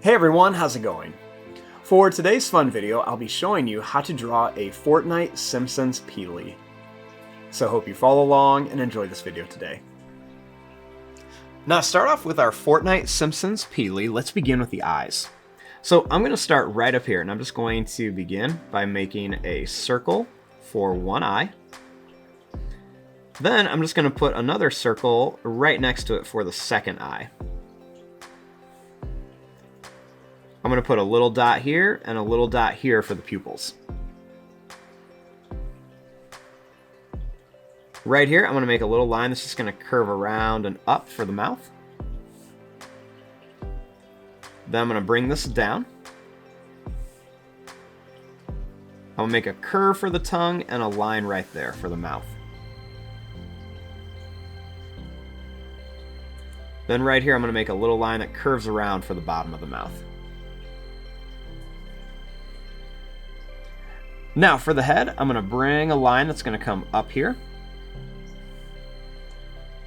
Hey everyone, how's it going? For today's fun video, I'll be showing you how to draw a Fortnite Simpsons Peely. So hope you follow along and enjoy this video today. Now to start off with our Fortnite Simpsons Peely, let's begin with the eyes. So I'm going to start right up here, and I'm just going to begin by making a circle for one eye. Then I'm just going to put another circle right next to it for the second eye. I'm going to put a little dot here and a little dot here for the pupils. Right here, I'm going to make a little line that's just going to curve around and up for the mouth. Then I'm going to bring this down. I'm going to make a curve for the tongue and a line right there for the mouth. Then right here, I'm going to make a little line that curves around for the bottom of the mouth. Now for the head, I'm going to bring a line that's going to come up here.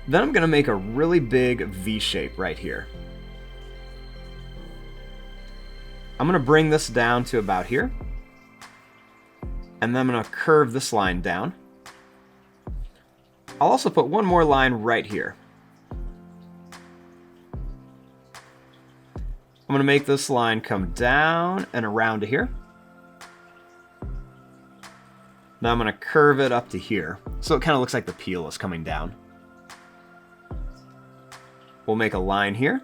Then I'm going to make a really big V shape right here. I'm going to bring this down to about here. And then I'm going to curve this line down. I'll also put one more line right here. I'm going to make this line come down and around to here. Now I'm going to curve it up to here, so it kind of looks like the peel is coming down. We'll make a line here,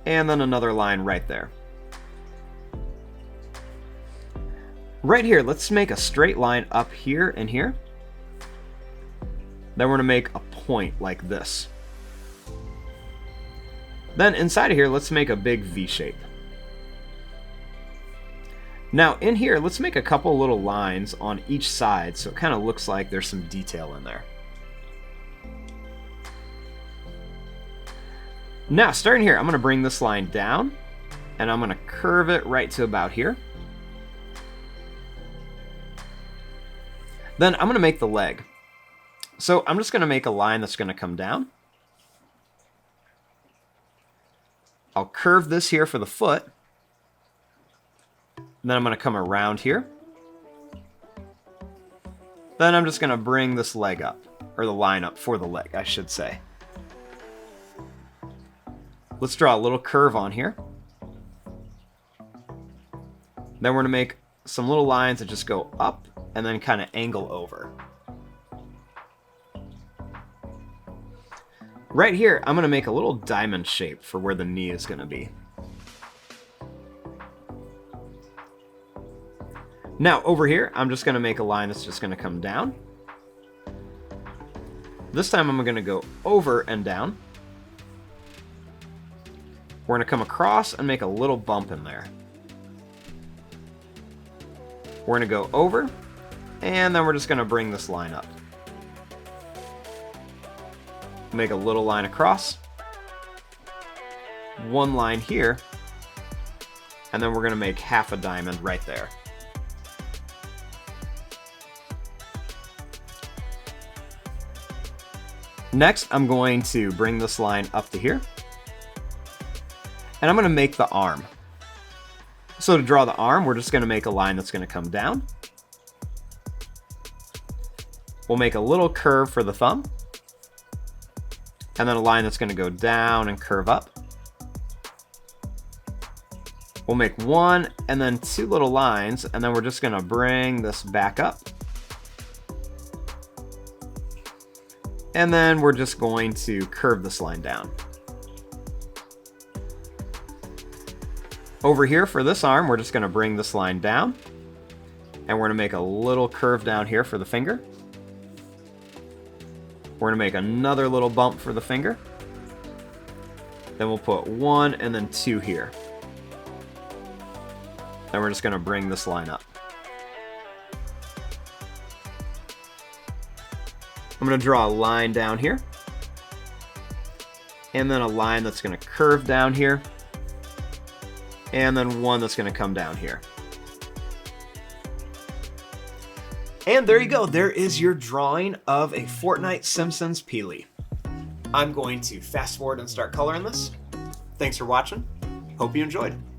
and then another line right there. Right here, let's make a straight line up here and here. Then we're going to make a point like this. Then inside of here, let's make a big V shape. Now in here, let's make a couple little lines on each side so it kind of looks like there's some detail in there. Now starting here, I'm going to bring this line down and I'm going to curve it right to about here. Then I'm going to make the leg. So I'm just going to make a line that's going to come down. I'll curve this here for the foot. Then I'm going to come around here. Then I'm just going to bring this leg up, or the line up for the leg, I should say. Let's draw a little curve on here. Then we're going to make some little lines that just go up and then kind of angle over. Right here, I'm going to make a little diamond shape for where the knee is going to be. Now over here, I'm just going to make a line that's just going to come down. This time I'm going to go over and down. We're going to come across and make a little bump in there. We're going to go over, and then we're just going to bring this line up. Make a little line across. One line here. And then we're going to make half a diamond right there. Next, I'm going to bring this line up to here. And I'm going to make the arm. So to draw the arm, we're just going to make a line that's going to come down. We'll make a little curve for the thumb. And then a line that's going to go down and curve up. We'll make one and then two little lines, and then we're just going to bring this back up. And then we're just going to curve this line down. Over here for this arm, we're just going to bring this line down. And we're going to make a little curve down here for the finger. We're going to make another little bump for the finger. Then we'll put one and then two here. Then we're just going to bring this line up. I'm going to draw a line down here. And then a line that's going to curve down here. And then one that's going to come down here. And there you go. There is your drawing of a Fortnite Simpsons Peely. I'm going to fast forward and start coloring this. Thanks for watching. Hope you enjoyed.